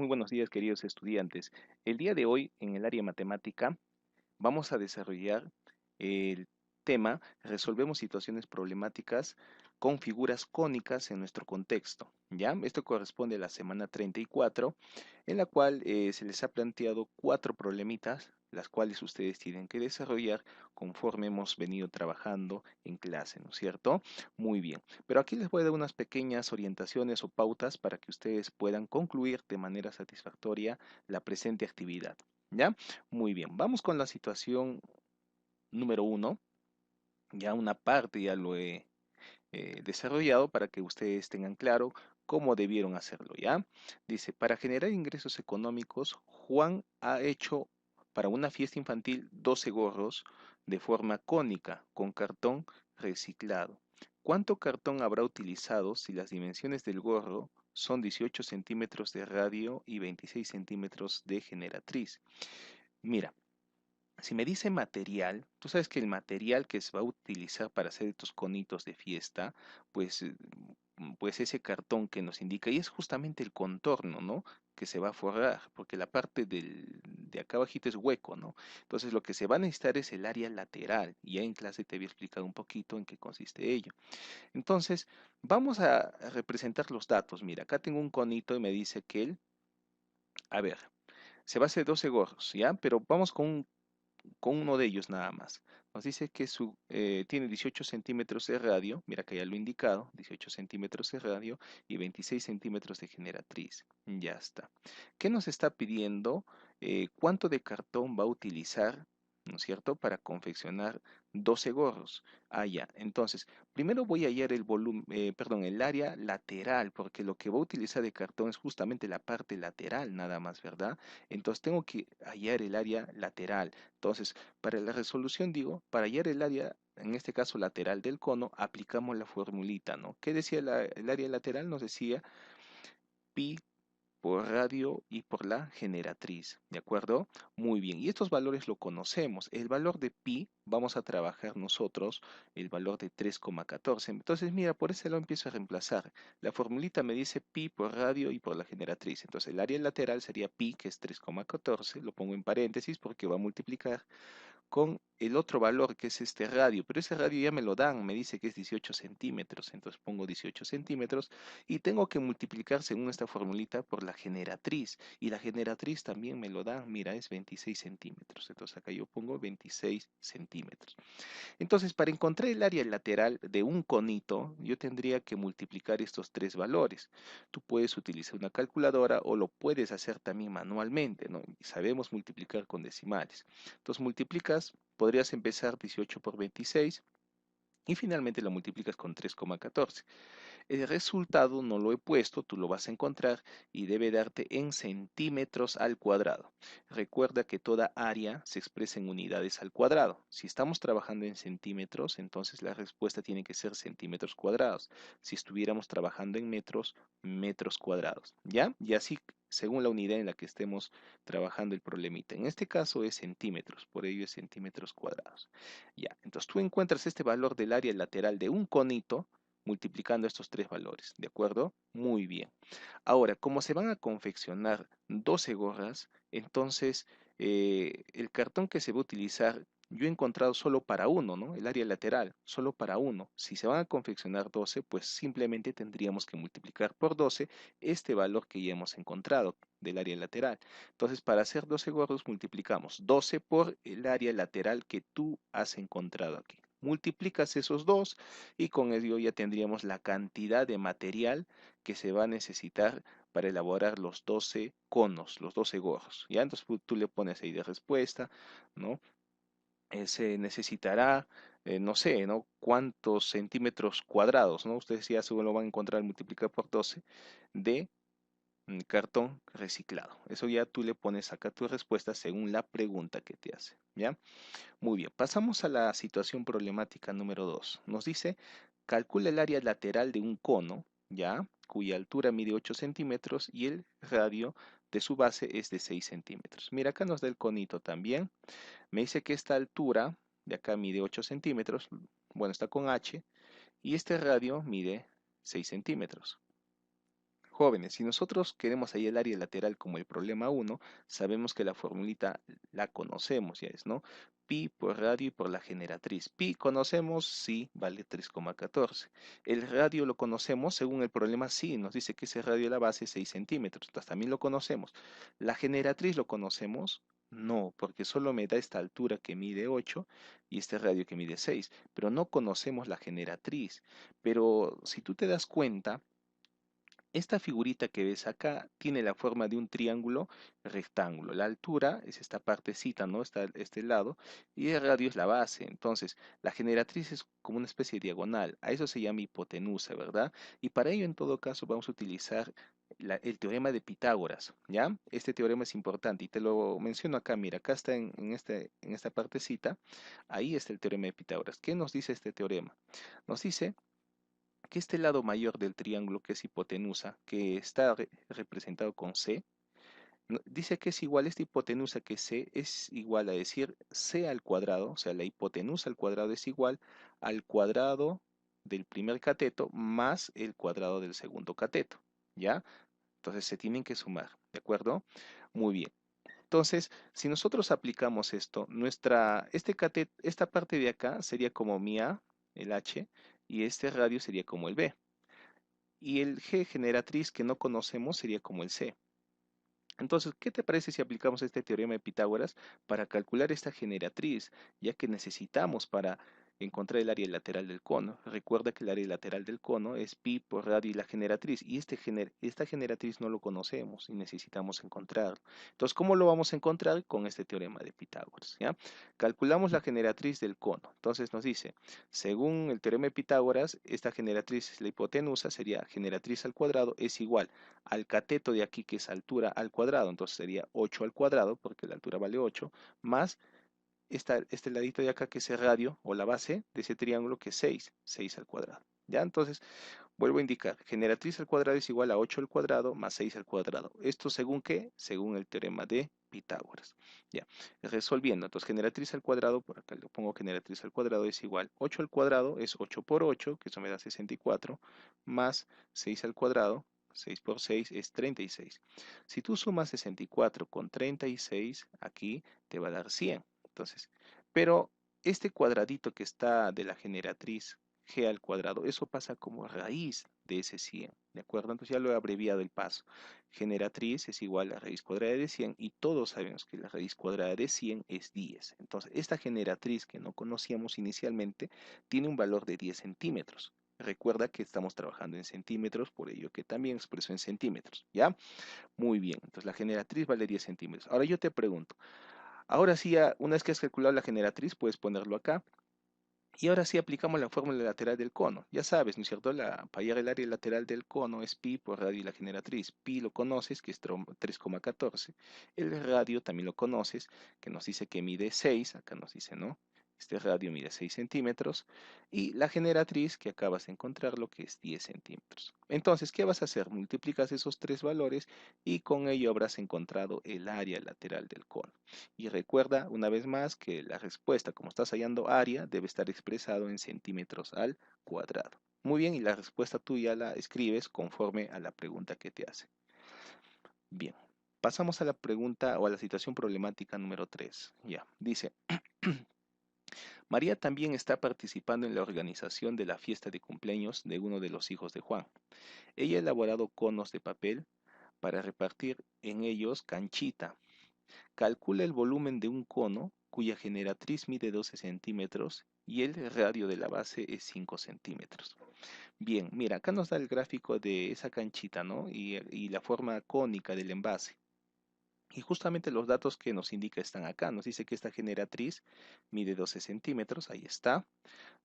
Muy buenos días, queridos estudiantes. El día de hoy, en el área matemática, vamos a desarrollar el tema Resolvemos situaciones problemáticas con figuras cónicas en nuestro contexto. ¿Ya? Esto corresponde a la semana 34, en la cual se les ha planteado 4 problemitas, las cuales ustedes tienen que desarrollar conforme hemos venido trabajando en clase, ¿no es cierto? Muy bien, pero aquí les voy a dar unas pequeñas orientaciones o pautas para que ustedes puedan concluir de manera satisfactoria la presente actividad. ¿Ya? Muy bien, vamos con la situación número 1. Ya una parte ya lo he desarrollado para que ustedes tengan claro cómo debieron hacerlo, ¿ya? Dice, para generar ingresos económicos, Juan ha hecho para una fiesta infantil 12 gorros de forma cónica con cartón reciclado. ¿Cuánto cartón habrá utilizado si las dimensiones del gorro son 18 centímetros de radio y 26 centímetros de generatriz? Mira, si me dice material, tú sabes que el material que se va a utilizar para hacer estos conitos de fiesta, pues, pues ese cartón que nos indica, y es justamente el contorno, ¿no? Que se va a forrar, porque la parte de acá abajito es hueco, ¿no? Entonces lo que se va a necesitar es el área lateral, y ya en clase te había explicado un poquito en qué consiste ello. Entonces, vamos a representar los datos. Mira, acá tengo un conito y me dice que a ver, se va a hacer 12 gorros, ¿ya? Pero vamos con uno de ellos nada más. Nos dice que tiene 18 centímetros de radio, mira que ya lo he indicado, 18 centímetros de radio y 26 centímetros de generatriz. Ya está. ¿Qué nos está pidiendo? ¿Cuánto de cartón va a utilizar? ¿No es cierto? Para confeccionar 12 gorros. Ah, ya. Entonces, primero voy a hallar el volumen, perdón, el área lateral, porque lo que va a utilizar de cartón es justamente la parte lateral, nada más, ¿verdad? Entonces tengo que hallar el área lateral. Entonces, para la resolución, digo, para hallar el área, en este caso lateral del cono, aplicamos la formulita, ¿no? ¿Qué decía el área lateral? Nos decía pi por radio y por la generatriz, ¿de acuerdo? Muy bien, y estos valores lo conocemos. El valor de pi, vamos a trabajar nosotros el valor de 3,14. Entonces, mira, por ese lo empiezo a reemplazar. La formulita me dice pi por radio y por la generatriz. Entonces, el área lateral sería pi, que es 3,14. Lo pongo en paréntesis porque va a multiplicar con el otro valor que es este radio, pero ese radio ya me lo dan, me dice que es 18 centímetros, entonces pongo 18 centímetros y tengo que multiplicar según esta formulita por la generatriz, y la generatriz también me lo dan, mira, es 26 centímetros, entonces acá yo pongo 26 centímetros. Entonces, para encontrar el área lateral de un conito, yo tendría que multiplicar estos 3 valores. Tú puedes utilizar una calculadora o lo puedes hacer también manualmente, ¿no? Y sabemos multiplicar con decimales. Entonces, multiplicas, podrías empezar 18 por 26 y finalmente lo multiplicas con 3,14. El resultado no lo he puesto, tú lo vas a encontrar y debe darte en centímetros al cuadrado. Recuerda que toda área se expresa en unidades al cuadrado. Si estamos trabajando en centímetros, entonces la respuesta tiene que ser centímetros cuadrados. Si estuviéramos trabajando en metros, metros cuadrados. ¿Ya? Y así según la unidad en la que estemos trabajando el problemita. En este caso es centímetros, por ello es centímetros cuadrados. Ya, entonces tú encuentras este valor del área lateral de un conito multiplicando estos 3 valores, ¿de acuerdo? Muy bien. Ahora, como se van a confeccionar 12 gorras, entonces el cartón que se va a utilizar, yo he encontrado solo para uno, ¿no? El área lateral, solo para uno. Si se van a confeccionar 12, pues simplemente tendríamos que multiplicar por 12 este valor que ya hemos encontrado del área lateral. Entonces, para hacer 12 gorros, multiplicamos 12 por el área lateral que tú has encontrado aquí. Multiplicas esos dos y con ello ya tendríamos la cantidad de material que se va a necesitar para elaborar los 12 conos, los 12 gorros. ¿Ya? Entonces tú le pones ahí de respuesta, ¿no? Se necesitará, no sé, ¿no? Cuántos centímetros cuadrados, ¿no? Ustedes ya seguro lo van a encontrar multiplicar por 12 de cartón reciclado. Eso ya tú le pones acá tu respuesta según la pregunta que te hace, ¿ya? Muy bien, pasamos a la situación problemática número 2. Nos dice, calcula el área lateral de un cono, ¿ya? Cuya altura mide 8 centímetros y el radio de su base es de 6 centímetros. Mira, acá nos da el conito también. Me dice que esta altura de acá mide 8 centímetros, bueno, está con H, y este radio mide 6 centímetros. Jóvenes, si nosotros queremos ahí el área lateral como el problema uno, sabemos que la formulita la conocemos, ya es, ¿no? Pi por radio y por la generatriz. Pi conocemos, sí, vale 3,14. El radio lo conocemos, según el problema, sí, nos dice que ese radio de la base es 6 centímetros, entonces también lo conocemos. La generatriz lo conocemos, no, porque solo me da esta altura que mide 8 y este radio que mide 6, pero no conocemos la generatriz. Pero si tú te das cuenta, esta figurita que ves acá tiene la forma de un triángulo rectángulo. La altura es esta partecita, ¿no? Está este lado, y el radio es la base. Entonces, la generatriz es como una especie de diagonal. A eso se llama hipotenusa, ¿verdad? Y para ello, en todo caso, vamos a utilizar el teorema de Pitágoras, ¿ya? Este teorema es importante y te lo menciono acá. Mira, acá está en esta partecita. Ahí está el teorema de Pitágoras. ¿Qué nos dice este teorema? Nos dice que este lado mayor del triángulo, que es hipotenusa, que está representado con C, dice que es igual, esta hipotenusa que C es igual a decir C al cuadrado, o sea, la hipotenusa al cuadrado es igual al cuadrado del primer cateto más el cuadrado del segundo cateto, ¿ya? Entonces se tienen que sumar, ¿de acuerdo? Muy bien. Entonces, si nosotros aplicamos esto, esta parte de acá sería como mi A, el H, y este radio sería como el B. Y el G generatriz que no conocemos sería como el C. Entonces, ¿qué te parece si aplicamos este teorema de Pitágoras para calcular esta generatriz, ya que necesitamos para encontrar el área lateral del cono? Recuerda que el área lateral del cono es pi por radio y la generatriz, y esta generatriz no lo conocemos y necesitamos encontrarlo. Entonces, ¿cómo lo vamos a encontrar? Con este teorema de Pitágoras, ¿ya? Calculamos la generatriz del cono. Entonces nos dice, según el teorema de Pitágoras, esta generatriz, la hipotenusa, sería generatriz al cuadrado es igual al cateto de aquí, que es altura al cuadrado, entonces sería 8 al cuadrado, porque la altura vale 8, más este ladito de acá, que es el radio o la base de ese triángulo, que es 6 al cuadrado. ¿Ya? Entonces, vuelvo a indicar, generatriz al cuadrado es igual a 8 al cuadrado más 6 al cuadrado. ¿Esto según qué? Según el teorema de Pitágoras. Ya, resolviendo, entonces generatriz al cuadrado, por acá le pongo generatriz al cuadrado es igual, 8 al cuadrado es 8 por 8, que eso me da 64, más 6 al cuadrado, 6 por 6 es 36. Si tú sumas 64 con 36, aquí te va a dar 100. Entonces, pero este cuadradito que está de la generatriz g al cuadrado, eso pasa como raíz de ese 100, ¿de acuerdo? Entonces ya lo he abreviado el paso. Generatriz es igual a raíz cuadrada de 100 y todos sabemos que la raíz cuadrada de 100 es 10. Entonces, esta generatriz que no conocíamos inicialmente tiene un valor de 10 centímetros. Recuerda que estamos trabajando en centímetros, por ello que también expreso en centímetros, ¿ya? Muy bien, entonces la generatriz vale 10 centímetros. Ahora yo te pregunto, ahora sí, una vez que has calculado la generatriz, puedes ponerlo acá. Y ahora sí aplicamos la fórmula lateral del cono. Ya sabes, ¿no es cierto? Para hallar el área lateral del cono es pi por radio y la generatriz. Pi lo conoces, que es 3,14. El radio también lo conoces, que nos dice que mide 6. Acá nos dice, ¿no? Este radio mide 6 centímetros. Y la generatriz, que acabas de encontrar, lo que es 10 centímetros. Entonces, ¿qué vas a hacer? Multiplicas esos tres valores y con ello habrás encontrado el área lateral del cono. Y recuerda una vez más que la respuesta, como estás hallando área, debe estar expresado en centímetros al cuadrado. Muy bien, y la respuesta tú ya la escribes conforme a la pregunta que te hace. Bien, pasamos a la pregunta o a la situación problemática número 3. Ya, dice, María también está participando en la organización de la fiesta de cumpleaños de uno de los hijos de Juan. Ella ha elaborado conos de papel para repartir en ellos canchita. Calcula el volumen de un cono cuya generatriz mide 12 centímetros y el radio de la base es 5 centímetros. Bien, mira, acá nos da el gráfico de esa canchita, ¿no? Y la forma cónica del envase. Y justamente los datos que nos indica están acá. Nos dice que esta generatriz mide 12 centímetros, ahí está.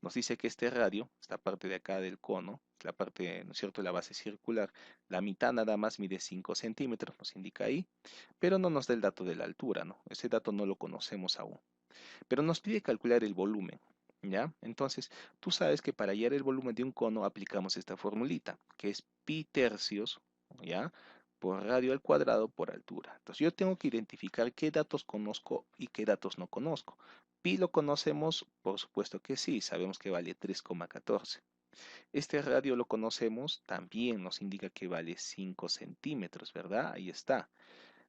Nos dice que este radio, esta parte de acá del cono, la parte, ¿no es cierto?, la base circular, la mitad nada más mide 5 centímetros, nos indica ahí, pero no nos da el dato de la altura, ¿no? Ese dato no lo conocemos aún. Pero nos pide calcular el volumen, ¿ya? Entonces, tú sabes que para hallar el volumen de un cono aplicamos esta formulita, que es pi tercios, ¿ya? Por radio al cuadrado por altura. Entonces, yo tengo que identificar qué datos conozco y qué datos no conozco. Pi lo conocemos, por supuesto que sí, sabemos que vale 3,14. Este radio lo conocemos, también nos indica que vale 5 centímetros, ¿verdad? Ahí está.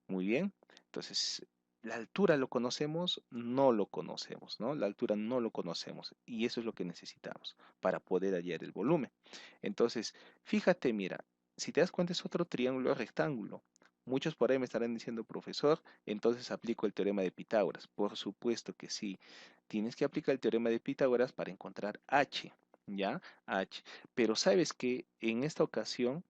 Muy bien. Entonces, la altura lo conocemos, no lo conocemos, ¿no? La altura no lo conocemos y eso es lo que necesitamos para poder hallar el volumen. Entonces, fíjate, mira, si te das cuenta es otro triángulo rectángulo. Muchos por ahí me estarán diciendo, profesor, entonces aplico el teorema de Pitágoras. Por supuesto que sí. Tienes que aplicar el teorema de Pitágoras para encontrar h, ¿ya? H. Pero sabes que en esta ocasión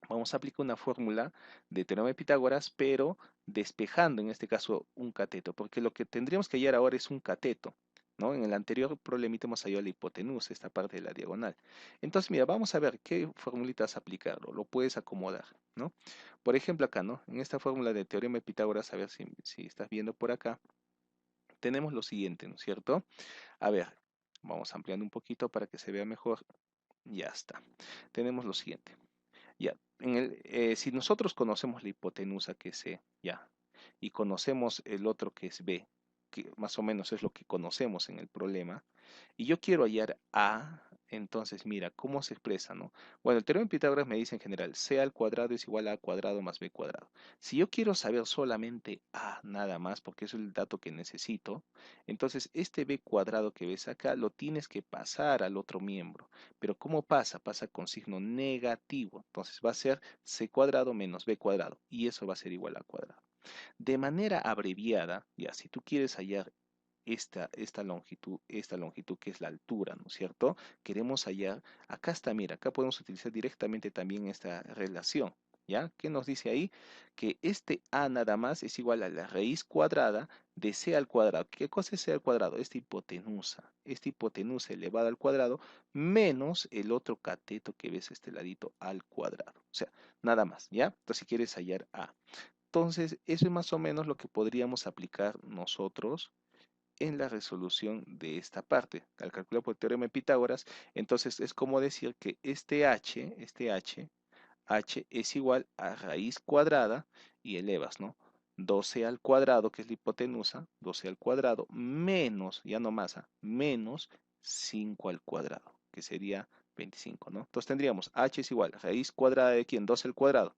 vamos a aplicar una fórmula de teorema de Pitágoras, pero despejando en este caso un cateto, porque lo que tendríamos que hallar ahora es un cateto, ¿no? En el anterior problemita hemos hallado la hipotenusa, esta parte de la diagonal. Entonces, mira, vamos a ver qué formulitas aplicarlo, lo puedes acomodar, ¿no? Por ejemplo, acá, ¿no? En esta fórmula de teorema de Pitágoras, a ver si estás viendo por acá, tenemos lo siguiente, ¿no es cierto? A ver, vamos ampliando un poquito para que se vea mejor. Ya está. Tenemos lo siguiente. Ya, si nosotros conocemos la hipotenusa que es C, ya, y conocemos el otro que es B, que más o menos es lo que conocemos en el problema, y yo quiero hallar A, entonces mira, ¿cómo se expresa, no? Bueno, el teorema de Pitágoras me dice en general, C al cuadrado es igual a A cuadrado más B cuadrado. Si yo quiero saber solamente A nada más, porque es el dato que necesito, entonces este B cuadrado que ves acá lo tienes que pasar al otro miembro. Pero ¿cómo pasa? Pasa con signo negativo. Entonces va a ser C cuadrado menos B cuadrado, y eso va a ser igual a cuadrado. De manera abreviada, ya, si tú quieres hallar esta longitud que es la altura, ¿no es cierto? Queremos hallar, acá está, mira, acá podemos utilizar directamente también esta relación, ¿ya? ¿Qué nos dice ahí? Que este a nada más es igual a la raíz cuadrada de c al cuadrado. ¿Qué cosa es c al cuadrado? Esta hipotenusa elevada al cuadrado menos el otro cateto que ves este ladito al cuadrado. O sea, nada más, ¿ya? Entonces, si quieres hallar a. Entonces, eso es más o menos lo que podríamos aplicar nosotros en la resolución de esta parte. Al calcular por el teorema de Pitágoras, entonces es como decir que h es igual a raíz cuadrada y elevas, ¿no? 12 al cuadrado, que es la hipotenusa, 12 al cuadrado, menos, ya no más, menos 5 al cuadrado, que sería 25, ¿no? Entonces tendríamos h es igual a raíz cuadrada de quién, 12 al cuadrado,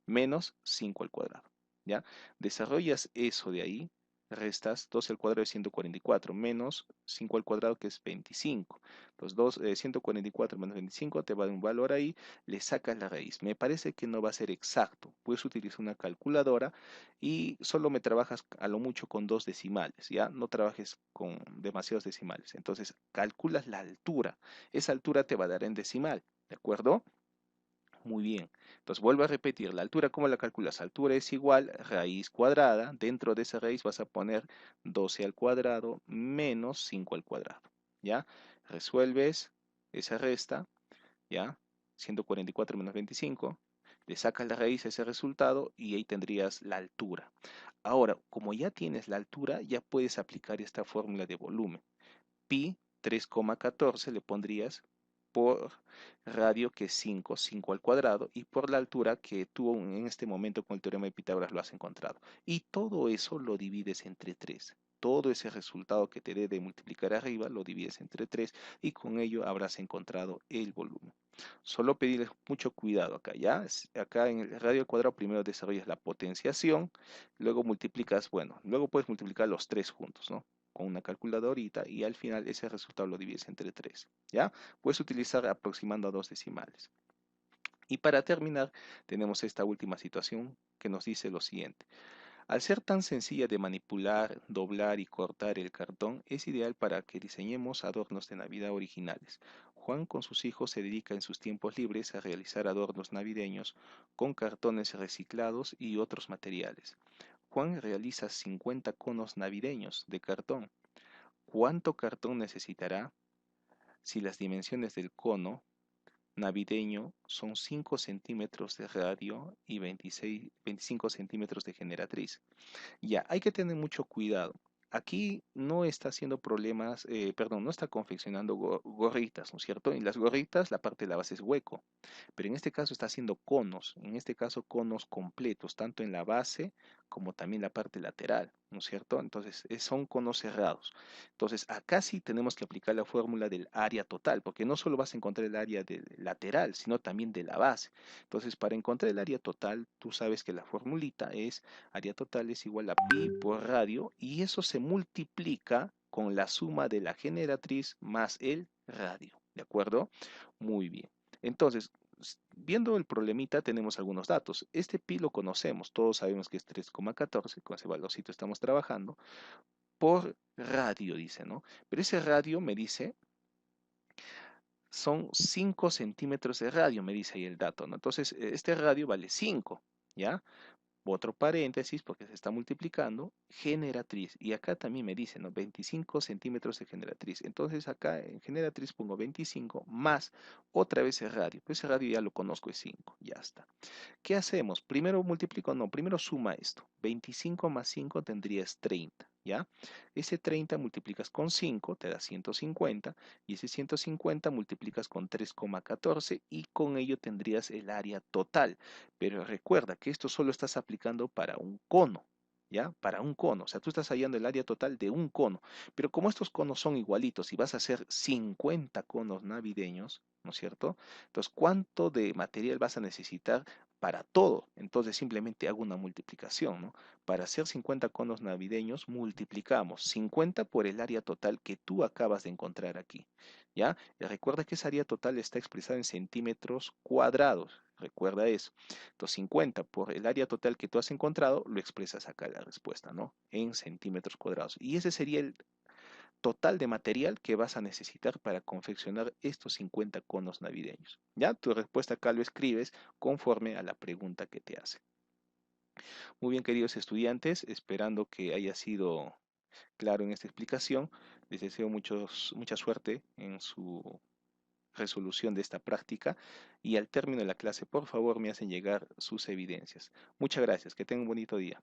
menos 5 al cuadrado, ¿ya? Desarrollas eso de ahí, restas 12 al cuadrado de 144, menos 5 al cuadrado, que es 25. Entonces 144 menos 25 te va a dar un valor ahí, le sacas la raíz. Me parece que no va a ser exacto. Puedes utilizar una calculadora y solo me trabajas a lo mucho con dos decimales, ¿ya? No trabajes con demasiados decimales. Entonces, calculas la altura. Esa altura te va a dar en decimal, ¿de acuerdo? Muy bien. Entonces, vuelvo a repetir, la altura, ¿cómo la calculas? Altura es igual raíz cuadrada. Dentro de esa raíz vas a poner 12 al cuadrado menos 5 al cuadrado, ¿ya? Resuelves esa resta, ¿ya? 144 menos 25, le sacas la raíz a ese resultado y ahí tendrías la altura. Ahora, como ya tienes la altura, ya puedes aplicar esta fórmula de volumen. Pi 3,14 le pondrías por radio, que es 5, 5 al cuadrado, y por la altura que tú en este momento con el teorema de Pitágoras lo has encontrado. Y todo eso lo divides entre 3. Todo ese resultado que te dé de multiplicar arriba lo divides entre 3 y con ello habrás encontrado el volumen. Solo pedirles mucho cuidado acá, ¿ya? Acá en el radio al cuadrado primero desarrollas la potenciación, luego multiplicas, bueno, luego puedes multiplicar los tres juntos, ¿no? Con una calculadorita y al final ese resultado lo divides entre 3, ¿ya? Puedes utilizar aproximando a dos decimales. Y para terminar, tenemos esta última situación que nos dice lo siguiente. Al ser tan sencilla de manipular, doblar y cortar el cartón, es ideal para que diseñemos adornos de Navidad originales. Juan con sus hijos se dedica en sus tiempos libres a realizar adornos navideños con cartones reciclados y otros materiales. Juan realiza 50 conos navideños de cartón. ¿Cuánto cartón necesitará si las dimensiones del cono navideño son 5 centímetros de radio y 25 centímetros de generatriz? Ya, hay que tener mucho cuidado. Aquí no está haciendo problemas, perdón, no está confeccionando gorritas, ¿no es cierto? En las gorritas la parte de la base es hueco, pero en este caso está haciendo conos, en este caso conos completos, tanto en la base como también la parte lateral, ¿no es cierto? Entonces, son conos cerrados. Entonces, acá sí tenemos que aplicar la fórmula del área total, porque no solo vas a encontrar el área del lateral, sino también de la base. Entonces, para encontrar el área total, tú sabes que la formulita es área total es igual a pi por radio, y eso se multiplica con la suma de la generatriz más el radio, ¿de acuerdo? Muy bien. Entonces, viendo el problemita, tenemos algunos datos. Este pi lo conocemos, todos sabemos que es 3,14, con ese valorcito estamos trabajando, por radio, dice, ¿no? Pero ese radio me dice, son 5 centímetros de radio, me dice ahí el dato, ¿no? Entonces, este radio vale 5, ¿ya? Otro paréntesis, porque se está multiplicando, generatriz. Y acá también me dice, ¿no? 25 centímetros de generatriz. Entonces acá en generatriz pongo 25 más otra vez el radio. Pues ese radio ya lo conozco, es 5, ya está. ¿Qué hacemos? Primero multiplico, no, primero suma esto. 25 más 5 tendrías 30, ¿ya? Ese 30 multiplicas con 5, te da 150, y ese 150 multiplicas con 3,14 y con ello tendrías el área total. Pero recuerda que esto solo estás aplicando para un cono, ¿ya? Para un cono, o sea, tú estás hallando el área total de un cono. Pero como estos conos son igualitos y vas a hacer 50 conos navideños, ¿no es cierto? Entonces, ¿cuánto de material vas a necesitar para todo? Entonces simplemente hago una multiplicación, ¿no? Para hacer 50 conos navideños, multiplicamos 50 por el área total que tú acabas de encontrar aquí, ¿ya? Y recuerda que esa área total está expresada en centímetros cuadrados, recuerda eso. Entonces 50 por el área total que tú has encontrado, lo expresas acá en la respuesta, ¿no? En centímetros cuadrados. Y ese sería el total de material que vas a necesitar para confeccionar estos 50 conos navideños. Ya, tu respuesta acá lo escribes conforme a la pregunta que te hace. Muy bien, queridos estudiantes, esperando que haya sido claro en esta explicación, les deseo mucha suerte en su resolución de esta práctica y al término de la clase, por favor, me hacen llegar sus evidencias. Muchas gracias, que tengan un bonito día.